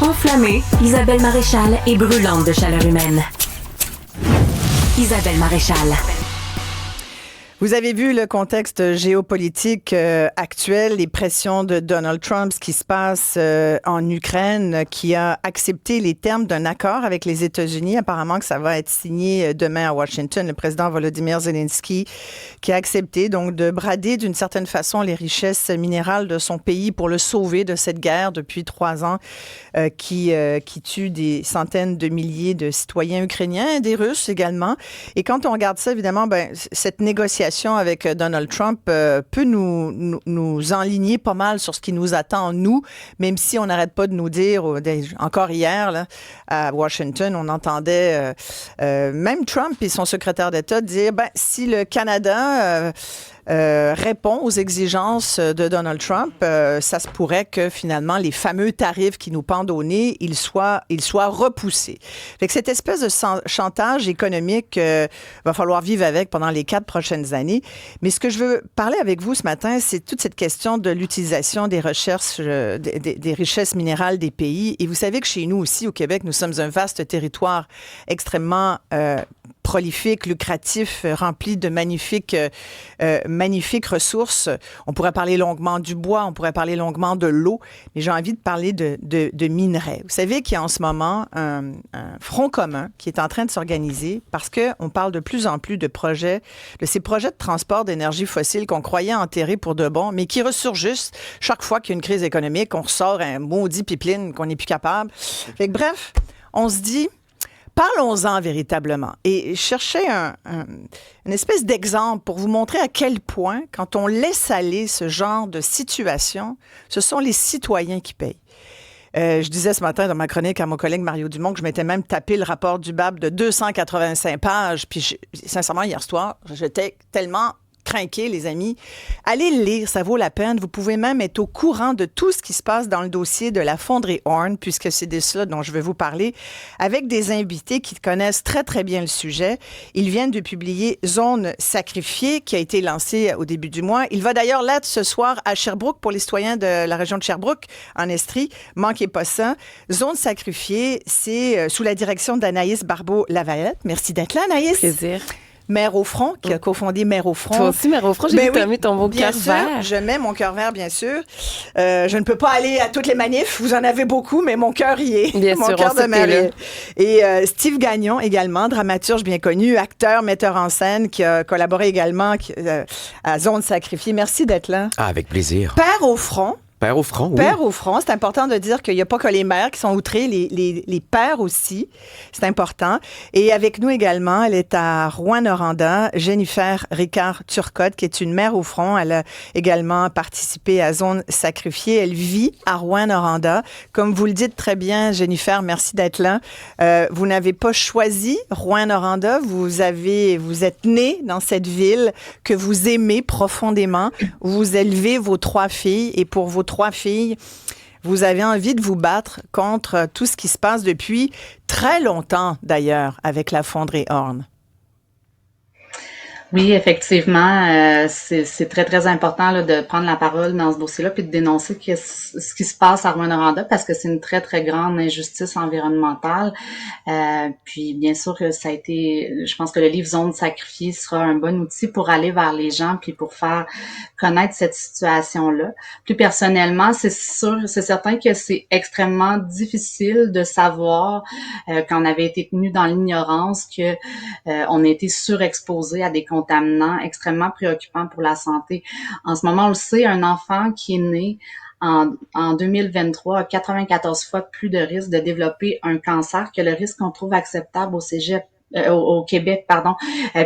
Enflammée, Isabelle Maréchal est brûlante de chaleur humaine. Isabelle Maréchal. Vous avez vu le contexte géopolitique actuel, les pressions de Donald Trump, ce qui se passe en Ukraine, qui a accepté les termes d'un accord avec les États-Unis. Apparemment que ça va être signé demain à Washington. Le président Volodymyr Zelensky qui a accepté donc de brader d'une certaine façon les richesses minérales de son pays pour le sauver de cette guerre depuis 3 ans qui tue des centaines de milliers de citoyens ukrainiens, des Russes également. Et quand on regarde ça, évidemment, cette négociation avec Donald Trump peut nous enligner pas mal sur ce qui nous attend, nous, même si on n'arrête pas de nous dire, encore hier, là, à Washington, on entendait même Trump et son secrétaire d'État dire, si le Canada répond aux exigences de Donald Trump, ça se pourrait que finalement les fameux tarifs qui nous pendent au nez, ils soient repoussés. Fait que cette espèce de chantage économique va falloir vivre avec pendant les 4 prochaines années. Mais ce que je veux parler avec vous ce matin, c'est toute cette question de l'utilisation des recherches, des richesses minérales des pays. Et vous savez que chez nous aussi, au Québec, nous sommes un vaste territoire extrêmement prolifique, lucratif, rempli de magnifiques ressources. On pourrait parler longuement du bois, on pourrait parler longuement de l'eau, mais j'ai envie de parler de minerais. Vous savez qu'il y a en ce moment un front commun qui est en train de s'organiser parce qu'on parle de plus en plus de ces projets de transport d'énergie fossile qu'on croyait enterrés pour de bon, mais qui ressurgissent chaque fois qu'il y a une crise économique, on ressort un maudit pipeline qu'on n'est plus capable. Fait que, bref, on se dit... Parlons-en véritablement et cherchez une espèce d'exemple pour vous montrer à quel point, quand on laisse aller ce genre de situation, ce sont les citoyens qui payent. Je disais ce matin dans ma chronique à mon collègue Mario Dumont que je m'étais même tapé le rapport du BAP de 285 pages. Puis sincèrement, hier soir, j'étais tellement... crinqué, les amis. Allez le lire, ça vaut la peine. Vous pouvez même être au courant de tout ce qui se passe dans le dossier de la fonderie Horn, puisque c'est de cela dont je vais vous parler, avec des invités qui connaissent très, très bien le sujet. Ils viennent de publier Zone sacrifiée, qui a été lancée au début du mois. Il va d'ailleurs l'être ce soir à Sherbrooke pour les citoyens de la région de Sherbrooke, en Estrie. Manquez pas ça. Zone sacrifiée, c'est sous la direction d'Anaïs Barbeau-Lavalette. Merci d'être là, Anaïs. Plaisir. Mère au front, qui a cofondé Mère au front. Toi aussi, Mère au front, j'ai vu que tu as mis ton beau cœur vert. Je mets mon cœur vert, bien sûr. Je ne peux pas aller à toutes les manifs, vous en avez beaucoup, mais mon cœur y est. Bien mon sûr, cœur de Marie. Et Steve Gagnon également, dramaturge bien connu, acteur, metteur en scène, qui a collaboré également à Zone sacrifiée. Merci d'être là. Ah, avec plaisir. Père au front. Père au front, oui. Père au front, c'est important de dire qu'il n'y a pas que les mères qui sont outrées, les pères aussi, c'est important. Et avec nous également, elle est à Rouyn-Noranda, Jennifer Ricard-Turcotte, qui est une mère au front. Elle a également participé à Zone sacrifiée. Elle vit à Rouyn-Noranda. Comme vous le dites très bien, Jennifer, merci d'être là. Vous n'avez pas choisi Rouyn-Noranda, vous êtes née dans cette ville que vous aimez profondément. Vous élevez vos 3 filles et pour vos 3 filles, vous avez envie de vous battre contre tout ce qui se passe depuis très longtemps, d'ailleurs, avec la fonderie Horn. Oui, effectivement, c'est très, très important là, de prendre la parole dans ce dossier-là puis de dénoncer ce qui se passe à Rouyn-Noranda parce que c'est une très, très grande injustice environnementale. Puis, bien sûr, ça a été, je pense que le livre Zone sacrifiée sera un bon outil pour aller vers les gens puis pour faire connaître cette situation-là. Plus personnellement, c'est certain que c'est extrêmement difficile de savoir quand on avait été tenu dans l'ignorance que on a été surexposé à des contaminants extrêmement préoccupants pour la santé. En ce moment, on le sait, un enfant qui est né en 2023 a 94 fois plus de risque de développer un cancer que le risque qu'on trouve acceptable au Québec, pardon.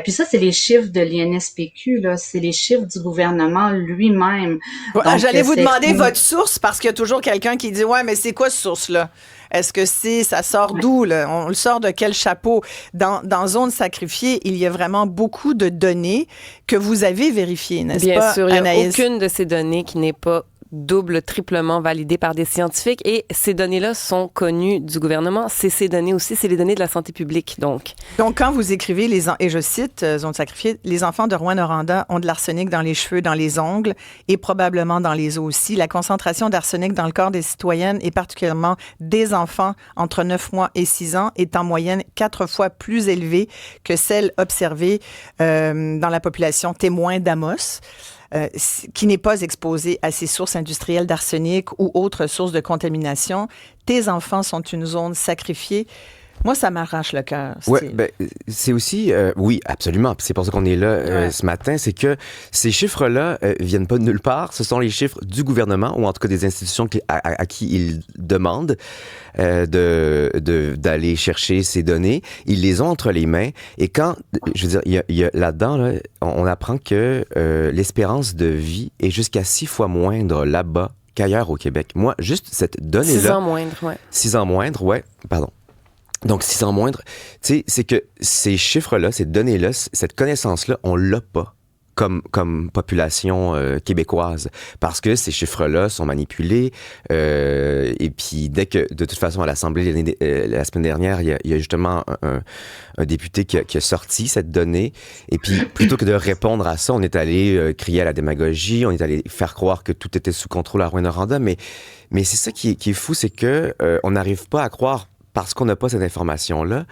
Puis ça, c'est les chiffres de l'INSPQ, là. C'est les chiffres du gouvernement lui-même. Donc, j'allais vous demander votre source parce qu'il y a toujours quelqu'un qui dit « Ouais, mais c'est quoi cette source-là? » Est-ce que ça sort d'où, là? On le sort de quel chapeau? Dans Zone sacrifiée, il y a vraiment beaucoup de données que vous avez vérifiées, n'est-ce pas, Bien sûr, il n'y a Anaïs? aucune de ces données qui n'est pas double, triplement validées par des scientifiques et ces données-là sont connues du gouvernement. C'est ces données aussi, c'est les données de la santé publique, donc. Donc, quand vous écrivez, et je cite, zone sacrifiée, les enfants de Rouyn-Noranda ont de l'arsenic dans les cheveux, dans les ongles et probablement dans les os aussi. La concentration d'arsenic dans le corps des citoyennes et particulièrement des enfants entre 9 mois et 6 ans est en moyenne 4 fois plus élevée que celle observée dans la population témoin d'Amos. Qui n'est pas exposé à ces sources industrielles d'arsenic ou autres sources de contamination. Tes enfants sont une zone sacrifiée. Moi, ça m'arrache le cœur. Oui, c'est aussi... oui, absolument. C'est pour ça qu'on est là ce matin. C'est que ces chiffres-là viennent pas de nulle part. Ce sont les chiffres du gouvernement, ou en tout cas des institutions à qui ils demandent d'aller chercher ces données. Ils les ont entre les mains. Et quand... Je veux dire, il y a là-dedans, là, on apprend que l'espérance de vie est jusqu'à 6 fois moindre là-bas qu'ailleurs au Québec. Moi, juste cette donnée-là... 6 ans moindre, oui. 6 ans moindre, oui. Pardon. Donc, 6 ans moindre, tu sais, c'est que ces chiffres-là, ces données-là, cette connaissance-là, on l'a pas comme population québécoise, parce que ces chiffres-là sont manipulés. Et puis, dès que, de toute façon, à l'Assemblée, la semaine dernière, il y a justement un député qui a sorti cette donnée. Et puis, plutôt que de répondre à ça, on est allé crier à la démagogie, on est allé faire croire que tout était sous contrôle à Rouyn-Noranda. Mais c'est ça qui est fou, c'est que on n'arrive pas à croire parce qu'on n'a pas cette information-là,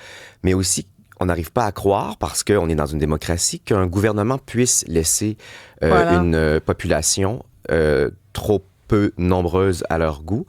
mais aussi on n'arrive pas à croire, parce qu'on est dans une démocratie, qu'un gouvernement puisse laisser une population trop peu nombreuse à leur goût.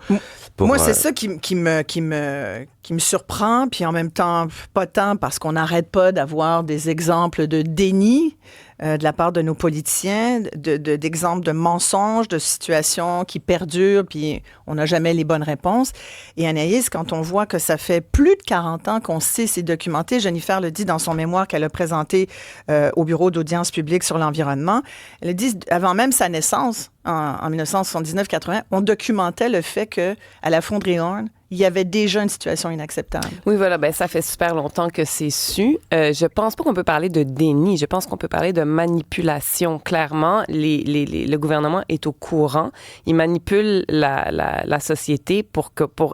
Moi, c'est ça qui me surprend, puis en même temps, pas tant, parce qu'on n'arrête pas d'avoir des exemples de déni de la part de nos politiciens, d'exemples de mensonges, de situations qui perdurent, puis on n'a jamais les bonnes réponses. Et Anaïs, quand on voit que ça fait plus de 40 ans qu'on sait, c'est documenté, Jennifer le dit dans son mémoire qu'elle a présenté au Bureau d'audience publique sur l'environnement, elle dit, avant même sa naissance, en 1979-80, on documentait le fait qu'à la fonderie Horn, il y avait déjà une situation inacceptable. Oui, voilà, ben ça fait super longtemps que c'est su. Je pense pas qu'on peut parler de déni. Je pense qu'on peut parler de manipulation. Clairement, le gouvernement est au courant. Il manipule la société pour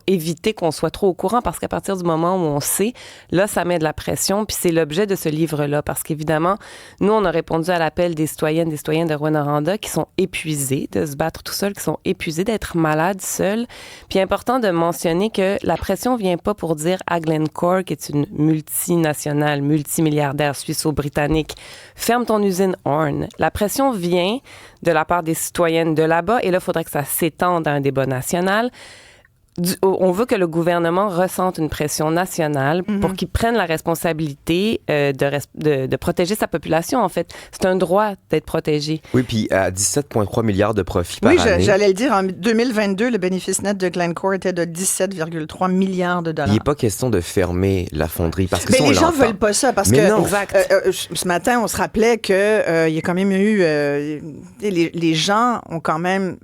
éviter qu'on soit trop au courant, parce qu'à partir du moment où on sait, là, ça met de la pression. Puis c'est l'objet de ce livre-là, parce qu'évidemment, nous, on a répondu à l'appel des citoyennes, des citoyens de Rouyn-Noranda qui sont épuisés de se battre tout seuls, qui sont épuisés d'être malades seuls. Puis important de mentionner que la pression vient pas pour dire à Glencore, qui est une multinationale, multimilliardaire suisse-britannique, ferme ton usine Horn. La pression vient de la part des citoyennes de là-bas, et là, il faudrait que ça s'étende à un débat national. On veut que le gouvernement ressente une pression nationale pour qu'il prenne la responsabilité de protéger sa population, en fait. C'est un droit d'être protégé. Oui, puis à 17,3 milliards de profits par année. Oui, j'allais le dire. En 2022, le bénéfice net de Glencore était de 17,3 milliards de dollars. Il n'est pas question de fermer la fonderie, parce que mais les gens ne veulent pas ça, parce que ce matin, on se rappelait qu'il y a quand même eu... les gens ont quand même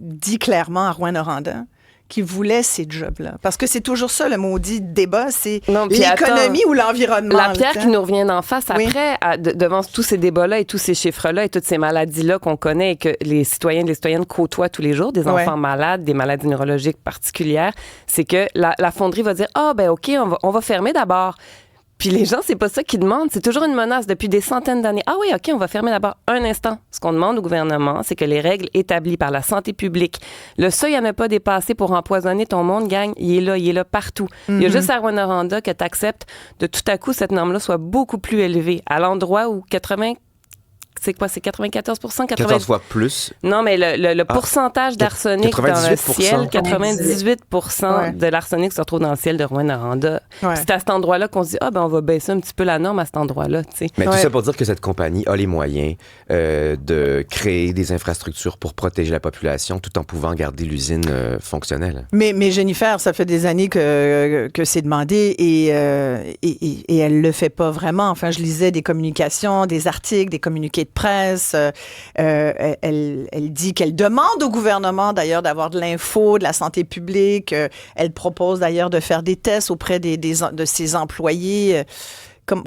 dit clairement à Rouyn-Noranda qui voulaient ces jobs-là. Parce que c'est toujours ça, le maudit débat, c'est l'économie ou l'environnement. La pierre qui nous revient d'en face après, devant tous ces débats-là et tous ces chiffres-là et toutes ces maladies-là qu'on connaît et que les citoyens et les citoyennes côtoient tous les jours, des enfants malades, des maladies neurologiques particulières, c'est que la fonderie va dire « Ah, ben OK, on va fermer d'abord ». Puis les gens, c'est pas ça qu'ils demandent. C'est toujours une menace depuis des centaines d'années. Ah oui, OK, on va fermer d'abord un instant. Ce qu'on demande au gouvernement, c'est que les règles établies par la santé publique, le seuil à ne pas dépasser pour empoisonner ton monde, gang, il est là partout. Il y a juste à Rouyn-Noranda que tu acceptes de tout à coup cette norme-là soit beaucoup plus élevée. À l'endroit où 94%? 14 fois plus. Non, mais le pourcentage d'arsenic dans le ciel, 98% de l'arsenic se retrouve dans le ciel de Rouyn-Noranda. C'est à cet endroit-là qu'on se dit, on va baisser un petit peu la norme à cet endroit-là. T'sais. Mais tout ça pour dire que cette compagnie a les moyens de créer des infrastructures pour protéger la population tout en pouvant garder l'usine fonctionnelle. Mais Jennifer, ça fait des années que c'est demandé et elle le fait pas vraiment. Enfin, je lisais des communications, des articles, des communiqués de presse. Elle dit qu'elle demande au gouvernement d'ailleurs d'avoir de l'info, de la santé publique. Elle propose d'ailleurs de faire des tests auprès de ses employés.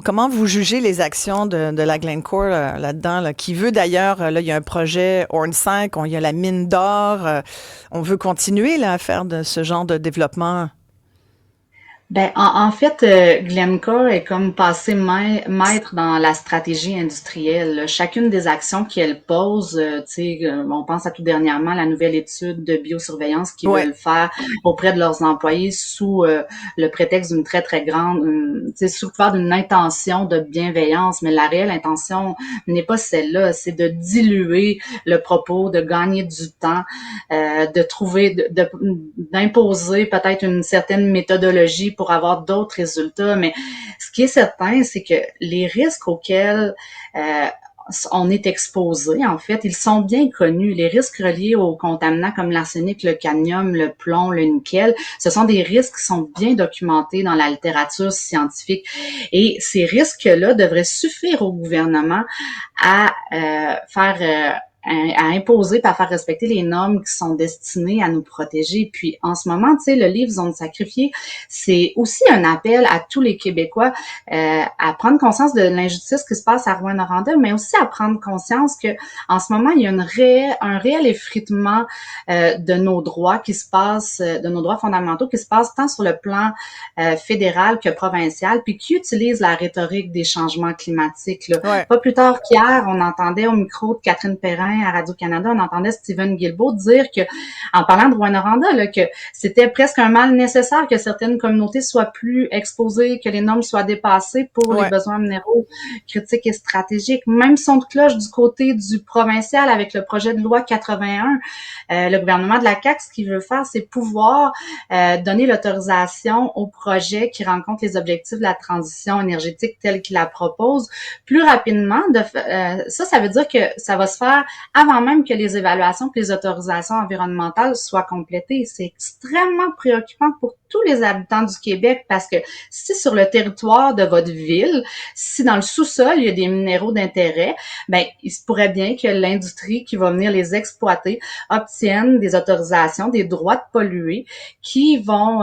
Comment vous jugez les actions de la Glencore là-dedans, là, qui veut d'ailleurs, là, il y a un projet Orne 5, il y a la mine d'or, on veut continuer là, à faire de ce genre de développement? Ben, en fait, Glencore est comme passé maître dans la stratégie industrielle, là. Chacune des actions qu'elle pose, tu sais, on pense à tout dernièrement la nouvelle étude de biosurveillance qu'ils veulent faire auprès de leurs employés sous le prétexte d'une très, très grande, tu sais, sous couvert d'une intention de bienveillance, mais la réelle intention n'est pas celle-là, c'est de diluer le propos, de gagner du temps, de trouver, d'imposer peut-être une certaine méthodologie pour avoir d'autres résultats. Mais ce qui est certain, c'est que les risques auxquels on est exposé, en fait, ils sont bien connus. Les risques reliés aux contaminants comme l'arsenic, le cadmium, le plomb, le nickel, ce sont des risques qui sont bien documentés dans la littérature scientifique. Et ces risques-là devraient suffire au gouvernement à à imposer et à faire respecter les normes qui sont destinées à nous protéger. Puis en ce moment, tu sais, le livre Zone sacrifiée, c'est aussi un appel à tous les Québécois à prendre conscience de l'injustice qui se passe à Rouyn-Noranda, mais aussi à prendre conscience que en ce moment, il y a un réel effritement de nos droits qui se passe, de nos droits fondamentaux qui se passe tant sur le plan fédéral que provincial, puis qui utilise la rhétorique des changements climatiques. Là. Ouais. Pas plus tard qu'hier, on entendait au micro de Catherine Perrin à Radio-Canada, on entendait Stephen Guilbeault dire que, en parlant de Rouyn-Noranda, là, que c'était presque un mal nécessaire que certaines communautés soient plus exposées, que les normes soient dépassées pour les besoins minéraux critiques et stratégiques. Même son de cloche du côté du provincial avec le projet de loi 81, le gouvernement de la CAQ, ce qu'il veut faire, c'est pouvoir donner l'autorisation aux projets qui rencontrent les objectifs de la transition énergétique telle qu'il la propose plus rapidement. Ça veut dire que ça va se faire avant même que les évaluations et les autorisations environnementales soient complétées. C'est extrêmement préoccupant pour tous les habitants du Québec parce que si sur le territoire de votre ville, si dans le sous-sol, il y a des minéraux d'intérêt, ben il se pourrait bien que l'industrie qui va venir les exploiter obtienne des autorisations, des droits de polluer qui vont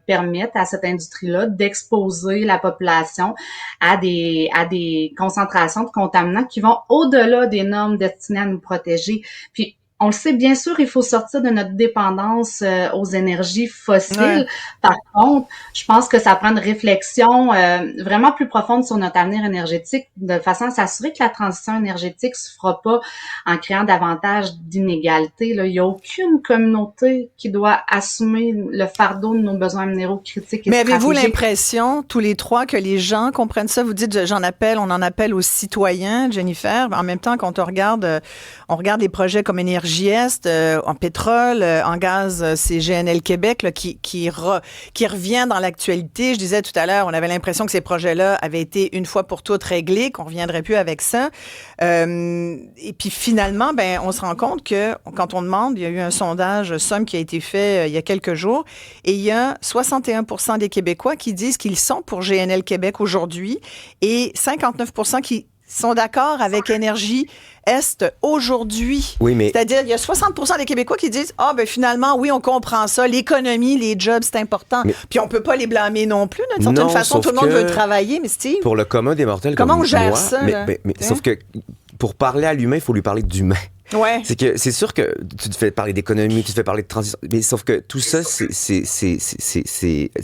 permettre à cette industrie-là d'exposer la population à des concentrations de contaminants qui vont au-delà des normes destinées à nous protéger. Puis on le sait, bien sûr, il faut sortir de notre dépendance aux énergies fossiles. Ouais. Par contre, je pense que ça prend une réflexion vraiment plus profonde sur notre avenir énergétique, de façon à s'assurer que la transition énergétique se fera pas en créant davantage d'inégalités. Là. Il n'y a aucune communauté qui doit assumer le fardeau de nos besoins minéraux critiques et Mais stratégiques. avez-vous l'impression, tous les trois, que les gens comprennent ça? Vous dites, on en appelle aux citoyens, Jennifer. En même temps, quand on regarde les projets comme Énergie Est, en pétrole, en gaz, c'est GNL Québec là, qui revient dans l'actualité. Je disais tout à l'heure, on avait l'impression que ces projets-là avaient été une fois pour toutes réglés, qu'on ne reviendrait plus avec ça. Et puis finalement, ben, on se rend compte que quand on demande, il y a eu un sondage Somme qui a été fait il y a quelques jours, et il y a 61% des Québécois qui disent qu'ils sont pour GNL Québec aujourd'hui et 59% qui sont d'accord avec Énergie Est aujourd'hui. Oui, mais... C'est-à-dire, il y a 60% des Québécois qui disent « Ah, ben finalement, oui, on comprend ça. L'économie, les jobs, c'est important. » Puis on peut pas les blâmer non plus. D'une certaine façon, tout le monde veut travailler. Mais Steve, pour le commun des mortels comment comme on gère moi, ça? Mais sauf que pour parler à l'humain, il faut lui parler d'humain. Ouais. C'est sûr que tu te fais parler d'économie, tu te fais parler de transition, mais sauf que tout ça, c'est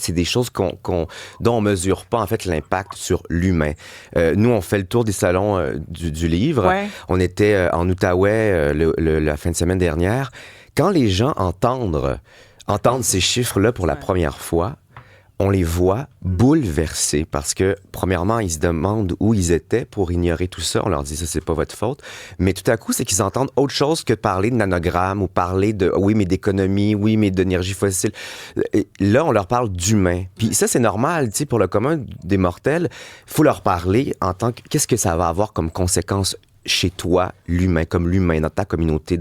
des choses dont on mesure pas en fait l'impact sur l'humain. Nous, on fait le tour des salons du livre. Ouais. On était en Outaouais la fin de semaine dernière. Quand les gens entendent ces chiffres-là pour la première fois, on les voit bouleversés parce que, premièrement, ils se demandent où ils étaient pour ignorer tout ça. On leur dit, ça, c'est pas votre faute. Mais tout à coup, c'est qu'ils entendent autre chose que parler de nanogrammes ou parler de, oui, mais d'économie, oui, mais d'énergie fossile. Et là, on leur parle d'humain. Puis ça, c'est normal, tu sais, pour le commun des mortels. Il faut leur parler en tant que, qu'est-ce que ça va avoir comme conséquence chez toi, l'humain, dans ta communauté.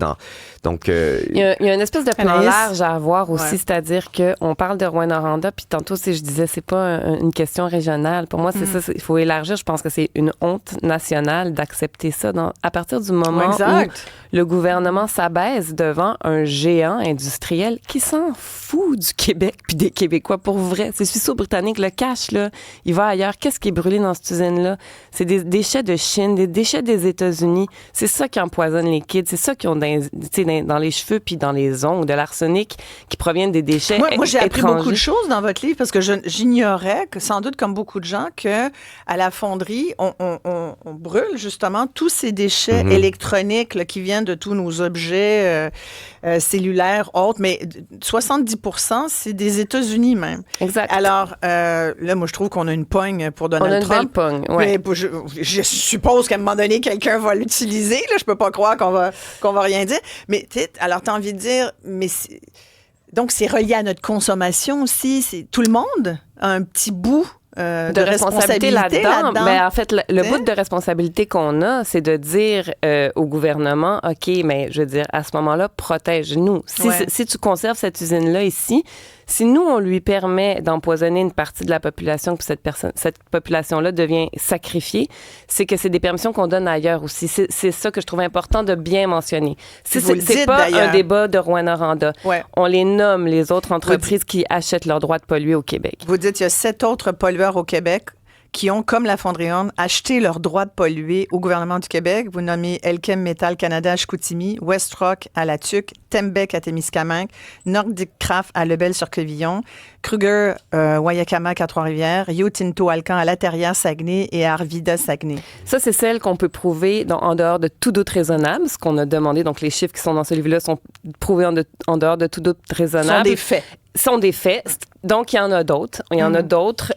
Donc, il y a une espèce de plan Anaïs? large à avoir aussi, Ouais. c'est-à-dire qu'on parle de Rouyn-Noranda, puis tantôt, si je disais, c'est pas une question régionale. Pour moi, c'est ça, il faut élargir. Je pense que c'est une honte nationale d'accepter ça. À partir du moment Exact. où le gouvernement s'abaisse devant un géant industriel qui s'en fout du Québec puis des Québécois, pour vrai. C'est suisseau-britannique, le cash, là, il va ailleurs. Qu'est-ce qui est brûlé dans cette usine-là? C'est des déchets de Chine, des déchets des États-Unis. C'est ça qui empoisonne les kids. C'est ça qui ont dans les cheveux puis dans les ongles, de l'arsenic qui proviennent des déchets Moi, j'ai appris étrangers. beaucoup de choses dans votre livre parce que j'ignorais que, sans doute comme beaucoup de gens, que à la fonderie, on brûle justement tous ces déchets électroniques là, qui viennent de tous nos objets cellulaires, autres, mais 70%, c'est des États-Unis même. Exact. Alors, là, moi, je trouve qu'on a une pogne pour on a Donald une belle Trump. pogne, ouais. Mais je suppose qu'à un moment donné, quelqu'un va l'utiliser. Là, je peux pas croire qu'on va rien dire. Mais alors, tu as envie de dire, donc c'est relié à notre consommation aussi. Tout le monde a un petit bout de responsabilité là-dedans. Ben, en fait, le bout de responsabilité qu'on a, c'est de dire au gouvernement, OK, mais je veux dire, à ce moment-là, protège-nous. Si tu conserves cette usine-là ici, si nous, on lui permet d'empoisonner une partie de la population, que cette population-là devient sacrifiée, c'est que c'est des permissions qu'on donne ailleurs aussi. C'est ça que je trouve important de bien mentionner. C'est pas un débat de Rouyn-Noranda. Ouais. On les nomme, les autres entreprises qui achètent leur droit de polluer au Québec. Vous dites qu'il y a 7 autres pollueurs au Québec qui ont, comme la Fonderie Horn, acheté leur droit de polluer au gouvernement du Québec. Vous nommez Elkem Metal Canada à Chicoutimi, Westrock à La Tuque, Tembec à Témiscamingue, Nordic Craft à Lebel-sur-Quevillon, Kruger Wayakamac à Trois-Rivières, Rio Tinto Alcan à La Terrière Saguenay et à Arvida Saguenay. Ça, c'est celle qu'on peut prouver en dehors de tout doute raisonnable. Ce qu'on a demandé, donc les chiffres qui sont dans ce livre-là sont prouvés en dehors de tout doute raisonnable. Sont des faits. Donc, il y en a d'autres. Il y en a d'autres.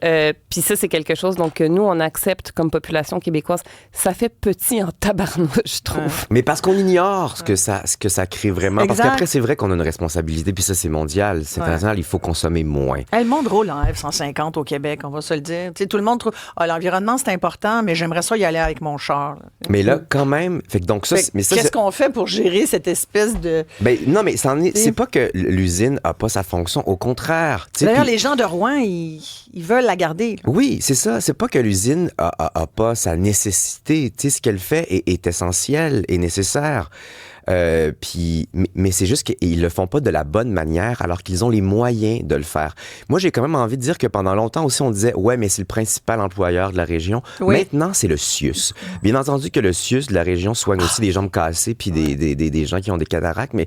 Puis ça, c'est quelque chose donc, que nous, on accepte comme population québécoise. Ça fait petit en tabarnouche, je trouve. Mais parce qu'on ignore ce que ça crée vraiment. Exact. Parce qu'après, c'est vrai qu'on a une responsabilité, puis ça, c'est mondial, c'est international, il faut consommer moins. Le monde roule en F-150 au Québec, on va se le dire. T'sais, tout le monde trouve l'environnement, c'est important, mais j'aimerais ça y aller avec mon char. Là. Mais là, quand même, Qu'est-ce qu'on fait pour gérer cette espèce de... Ben, non, mais c'est pas que l'usine a pas sa fonction, au contraire. D'ailleurs, les gens de Rouen, ils veulent la garder. Là. Oui, c'est ça. C'est pas que l'usine a pas sa nécessité. Tu sais, ce qu'elle fait est essentiel et nécessaire. Mais c'est juste qu'ils le font pas de la bonne manière alors qu'ils ont les moyens de le faire. Moi, j'ai quand même envie de dire que pendant longtemps aussi, on disait, ouais, mais c'est le principal employeur de la région. Oui. Maintenant, c'est le CIUS. Bien entendu que le CIUS de la région soigne aussi des jambes cassées puis des gens qui ont des cataractes, mais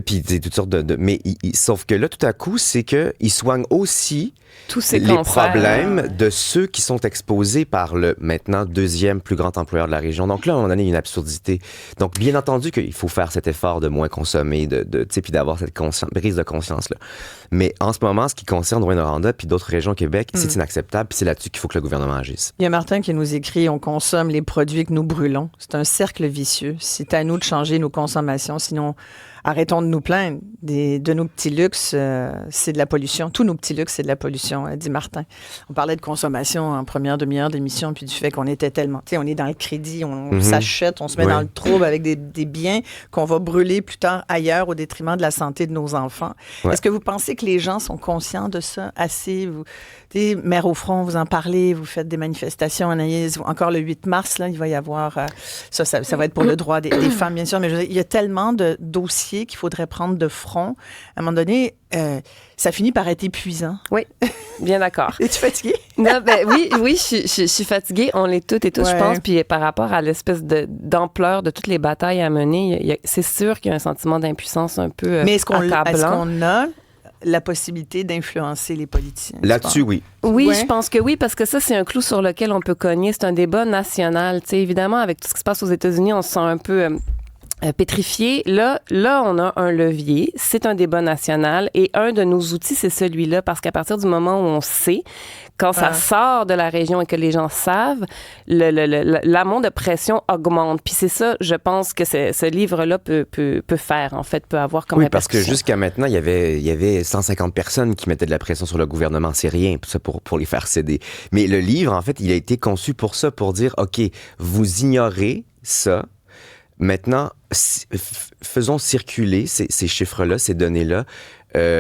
puis toutes sortes mais sauf que là, tout à coup, c'est que ils soignent aussi tous ces les problèmes de ceux qui sont exposés par le maintenant deuxième plus grand employeur de la région. Donc là, à un moment donné, il y a une absurdité. Donc, bien entendu qu'il faut faire cet effort de moins consommer, puis d'avoir cette prise de conscience-là. Mais en ce moment, ce qui concerne Rouyn-Noranda puis d'autres régions au Québec, c'est inacceptable, puis c'est là-dessus qu'il faut que le gouvernement agisse. Il y a Martin qui nous écrit « On consomme les produits que nous brûlons. C'est un cercle vicieux. C'est à nous de changer nos consommations, sinon... Arrêtons de nous plaindre. De nos petits luxes, c'est de la pollution. Tous nos petits luxes, c'est de la pollution, dit Martin. On parlait de consommation en première demi-heure d'émission, puis du fait qu'on était tellement... Tu sais, on est dans le crédit, on s'achète, on se met dans le trouble avec des biens qu'on va brûler plus tard ailleurs au détriment de la santé de nos enfants. Ouais. Est-ce que vous pensez que les gens sont conscients de ça assez? Vous, Mère au front, vous en parlez, vous faites des manifestations, Anaïs. Encore le 8 mars, là, il va y avoir... ça va être pour le droit des femmes, bien sûr, mais je veux dire, il y a tellement de dossiers qu'il faudrait prendre de front. À un moment donné, ça finit par être épuisant. Oui, bien d'accord. Es-tu fatiguée? Non, oui, je suis fatiguée. On l'est toutes et tous, je pense. Puis par rapport à l'espèce d'ampleur de toutes les batailles à mener, c'est sûr qu'il y a un sentiment d'impuissance un peu Mais est-ce qu'on a la possibilité d'influencer les politiciens? Là-dessus, oui. Oui, je pense que oui, parce que ça, c'est un clou sur lequel on peut cogner. C'est un débat national. Tu sais, évidemment, avec tout ce qui se passe aux États-Unis, on se sent un peu... pétrifié. Là, on a un levier. C'est un débat national et un de nos outils, c'est celui-là parce qu'à partir du moment où on sait, quand ça sort de la région et que les gens savent, l'amont de pression augmente. Puis c'est ça, je pense que ce livre-là peut faire, en fait, peut avoir comme répercussion. Oui, parce que jusqu'à maintenant, il y avait 150 personnes qui mettaient de la pression sur le gouvernement. C'est rien, ça pour les faire céder. Mais le livre, en fait, il a été conçu pour ça, pour dire, OK, vous ignorez ça. Maintenant, faisons circuler ces chiffres-là, ces données-là.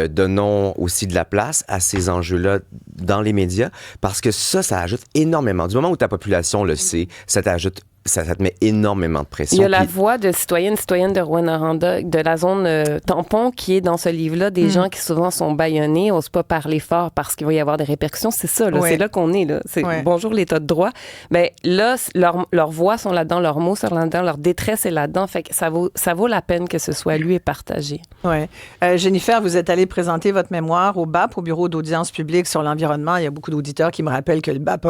Donnons aussi de la place à ces enjeux-là dans les médias, parce que ça ajoute énormément. Du moment où ta population le sait, ça te met énormément de pression. Il y a la voix de citoyenne de Rouyn-Noranda, de la zone tampon, qui est dans ce livre-là, des gens qui souvent sont bâillonnés, n'osent pas parler fort parce qu'il va y avoir des répercussions. C'est ça, là, c'est là qu'on est. Là. C'est bonjour l'état de droit. Ben, là, leurs voix sont là-dedans, leurs mots sont là-dedans, leur détresse est là-dedans. Fait que ça vaut la peine que ce soit lu et partagé. Oui. Jennifer, vous êtes allée présenter votre mémoire au BAP, au Bureau d'audience publique sur l'environnement. Il y a beaucoup d'auditeurs qui me rappellent que le BAP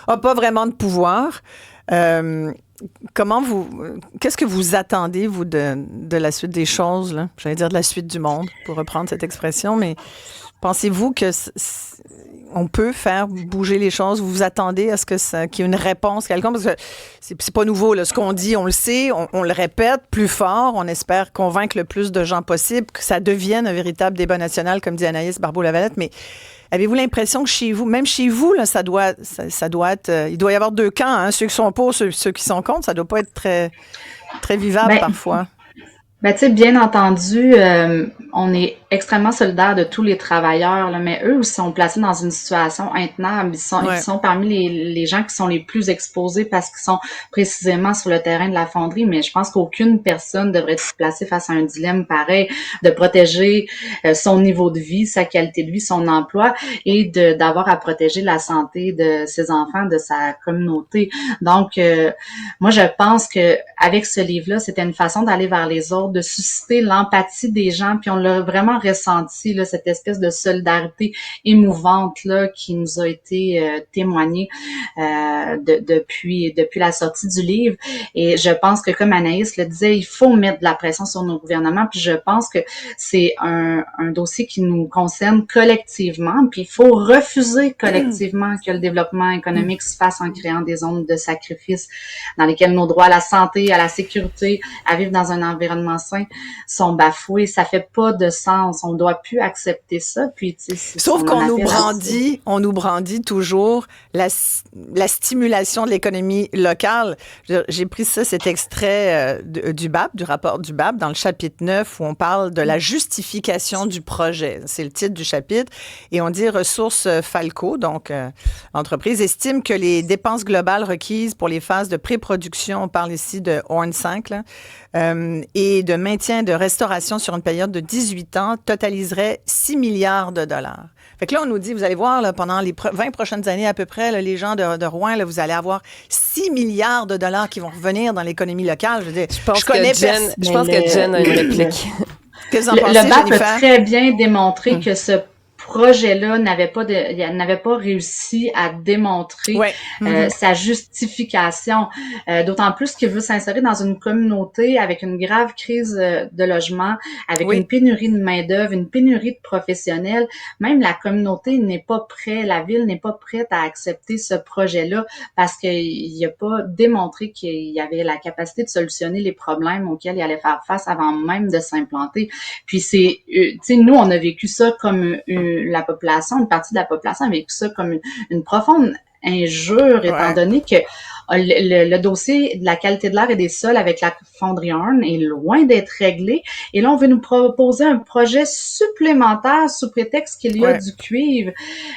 a pas vraiment de pouvoir. Qu'est-ce que vous attendez, vous, de la suite des choses, là? J'allais dire de la suite du monde, pour reprendre cette expression, mais pensez-vous que on peut faire bouger les choses? Vous vous attendez à ce qu'il y ait une réponse quelconque? Parce que c'est pas nouveau, là. Ce qu'on dit, on le sait, on le répète plus fort. On espère convaincre le plus de gens possible, que ça devienne un véritable débat national, comme dit Anaïs Barbeau-Lavalette. Mais avez-vous l'impression que chez vous, même chez vous, là, ça doit être... il doit y avoir deux camps, hein, ceux qui sont pour, ceux qui sont contre. Ça doit pas être très, très vivable parfois. Ben, tu sais, bien entendu, on est extrêmement solidaire de tous les travailleurs, là, mais eux sont placés dans une situation intenable. Ils sont parmi les gens qui sont les plus exposés parce qu'ils sont précisément sur le terrain de la fonderie. Mais je pense qu'aucune personne devrait se placer face à un dilemme pareil, de protéger son niveau de vie, sa qualité de vie, son emploi, et d'avoir à protéger la santé de ses enfants, de sa communauté. Donc, moi, je pense que avec ce livre-là, c'était une façon d'aller vers les autres, de susciter l'empathie des gens, puis on l'a vraiment ressenti, là, cette espèce de solidarité émouvante là qui nous a été témoignée depuis la sortie du livre. Et je pense que, comme Anaïs le disait, il faut mettre de la pression sur nos gouvernements, puis je pense que c'est un dossier qui nous concerne collectivement, puis il faut refuser collectivement que le développement économique se fasse en créant des zones de sacrifice dans lesquelles nos droits à la santé, à la sécurité, à vivre dans un environnement sain sont bafoués. Ça fait pas de sens. On doit plus accepter ça. Puis, sauf qu'on nous brandit toujours la stimulation de l'économie locale. J'ai pris cet extrait du BAP, du rapport du BAP, dans le chapitre 9, où on parle de la justification du projet. C'est le titre du chapitre. Et on dit Ressources Falco, donc l'entreprise, estime que les dépenses globales requises pour les phases de pré-production, on parle ici de Horn 5, là, et de maintien de restauration sur une période de 18 ans totaliserait 6 milliards de dollars. Fait que là, on nous dit, vous allez voir, là, pendant les 20 prochaines années à peu près, là, les gens de Rouen, là, vous allez avoir 6 milliards de dollars qui vont revenir dans l'économie locale. Je veux dire, je pense que Jen a une réplique. Qu'est-ce que vous en pensez, le BAP Jennifer? a très bien démontré que ce projet-là n'avait pas réussi à démontrer sa justification. D'autant plus qu'il veut s'insérer dans une communauté avec une grave crise de logement, avec une pénurie de main-d'œuvre, une pénurie de professionnels. Même la communauté n'est pas prête, la ville n'est pas prête à accepter ce projet-là parce qu'il n'a pas démontré qu'il y avait la capacité de solutionner les problèmes auxquels il allait faire face avant même de s'implanter. Puis tu sais, nous, on a vécu ça comme la population, une partie de la population a vécu ça comme une profonde injure, étant donné que le dossier de la qualité de l'air et des sols avec la fonderie Horn est loin d'être réglé. Et là, on veut nous proposer un projet supplémentaire sous prétexte qu'il y a du cuivre.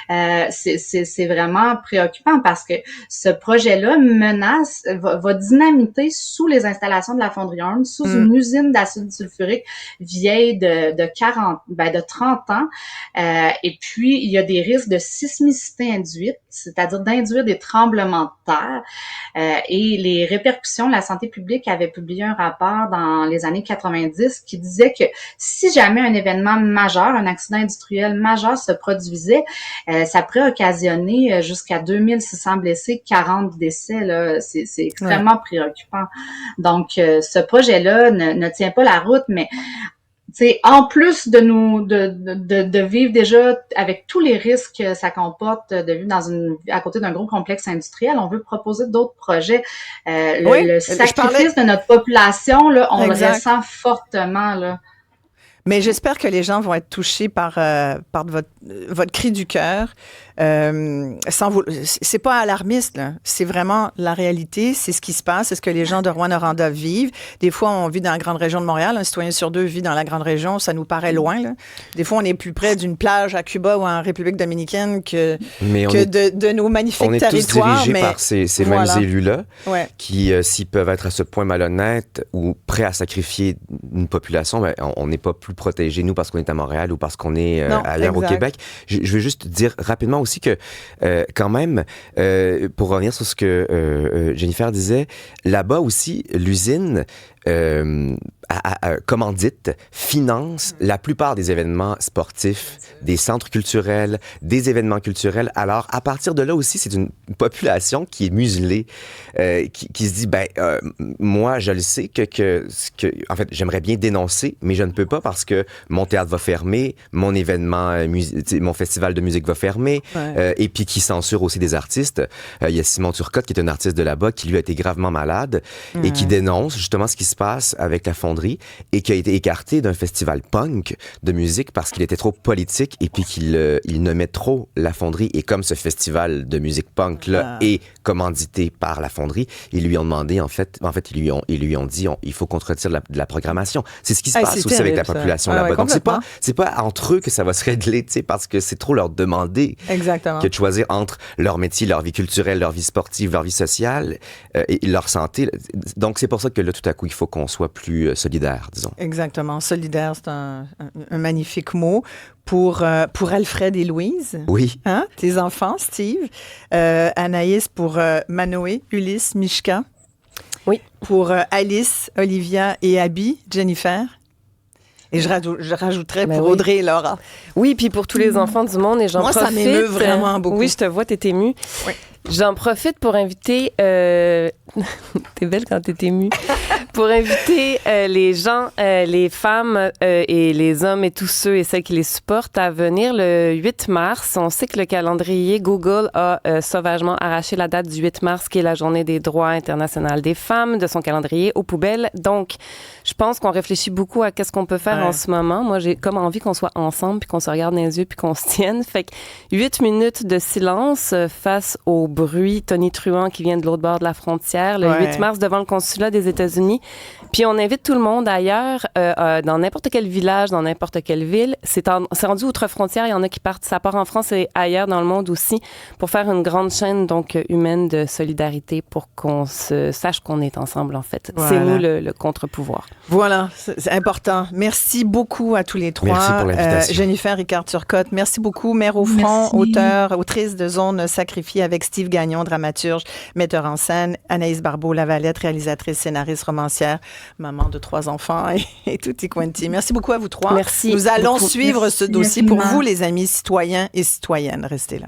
C'est vraiment préoccupant parce que ce projet-là va dynamiter sous les installations de la fonderie Horn, sous une usine d'acide sulfurique vieille de 30 ans. Et puis, il y a des risques de sismicité induite, c'est-à-dire d'induire des tremblements de terre. Et les répercussions, la santé publique avait publié un rapport dans les années 90 qui disait que si jamais un événement majeur, un accident industriel majeur se produisait, ça pourrait occasionner jusqu'à 2600 blessés, 40 décès. Là, c'est extrêmement préoccupant. Donc, ce projet-là ne tient pas la route, mais t'sais, en plus de vivre déjà avec tous les risques que ça comporte de vivre à côté d'un gros complexe industriel, on veut proposer d'autres projets. Le sacrifice de notre population, là, on le ressent fortement, là. Mais j'espère que les gens vont être touchés par votre cri du cœur. C'est pas alarmiste, là. C'est vraiment la réalité, c'est ce qui se passe, c'est ce que les gens de Rouyn-Noranda vivent. Des fois, on vit dans la grande région de Montréal, un citoyen sur 2 vit dans la grande région, ça nous paraît loin, là. Des fois, on est plus près d'une plage à Cuba ou en République dominicaine que de nos magnifiques territoires. On est tous dirigés par ces mêmes élus-là qui, s'ils peuvent être à ce point malhonnêtes ou prêts à sacrifier une population, ben, on n'est pas plus protégés, nous, parce qu'on est à Montréal ou parce qu'on est ailleurs au Québec. Je veux juste dire rapidement aussi que, quand même, pour revenir sur ce que Jennifer disait, là-bas aussi, l'usine commandite, finance la plupart des événements sportifs, des centres culturels, des événements culturels. Alors, à partir de là aussi, c'est une population qui est muselée, qui se dit, moi, je le sais que en fait, j'aimerais bien dénoncer, mais je ne peux pas parce que mon théâtre va fermer, mon événement, mon festival de musique va fermer, et puis qui censure aussi des artistes. Il y a Simon Turcotte, qui est un artiste de là-bas, qui lui a été gravement malade et qui dénonce justement ce qui se passe avec la fonderie et qui a été écarté d'un festival punk de musique parce qu'il était trop politique et puis qu'il nommait trop la fonderie. Et comme ce festival de musique punk-là est commandité par la fonderie, ils lui ont demandé, en fait, ils lui ont dit, il faut qu'on te retire de la programmation. C'est ce qui se passe aussi avec la population là-bas. Donc, c'est pas entre eux que ça va se régler, tu sais, parce que c'est trop leur demander que de choisir entre leur métier, leur vie culturelle, leur vie sportive, leur vie sociale et leur santé. Donc, c'est pour ça que là, tout à coup, il faut qu'on soit plus solidaire, disons. Exactement. Solidaire, c'est un magnifique mot. Pour Alfred et Louise. Oui. Hein? Tes enfants, Steve. Anaïs pour Manoé, Ulysse, Mishka. Oui. Pour Alice, Olivia et Abby, Jennifer. Et je rajouterais pour Audrey et Laura. Oui, puis pour tous les enfants du monde, et j'en profite. Moi, ça m'émeut vraiment beaucoup. Oui, je te vois, t'es émue. Oui. J'en profite pour inviter... T'es belle quand t'es émue. Pour inviter les gens, les femmes et les hommes et tous ceux et celles qui les supportent à venir le 8 mars. On sait que le calendrier Google a sauvagement arraché la date du 8 mars, qui est la journée des droits internationaux des femmes, de son calendrier aux poubelles. Donc, je pense qu'on réfléchit beaucoup à qu'est-ce qu'on peut faire en ce moment. Moi, j'ai comme envie qu'on soit ensemble, puis qu'on se regarde dans les yeux, puis qu'on se tienne. Fait que 8 minutes de silence face au bruit tonitruant qui vient de l'autre bord de la frontière, le 8 mars devant le consulat des États-Unis. Puis on invite tout le monde ailleurs, dans n'importe quel village, dans n'importe quelle ville. C'est rendu outre-frontière. Il y en a qui partent, ça part en France et ailleurs dans le monde aussi, pour faire une grande chaîne donc humaine de solidarité pour qu'on se sache qu'on est ensemble, en fait. Voilà. C'est nous le contre-pouvoir. Voilà, c'est important. Merci beaucoup à tous les trois. Merci pour l'invitation. Jennifer Ricard-Turcotte, merci beaucoup. Mère au front, autrice de Zone sacrifiée avec Steve Gagnon, dramaturge, metteur en scène. Anaïs Barbeau-Lavalette, réalisatrice, scénariste, romancière, maman de 3 enfants et tutti quanti. Merci beaucoup à vous trois. Merci. Nous allons suivre ce dossier pour vous, les amis citoyens et citoyennes. Restez là.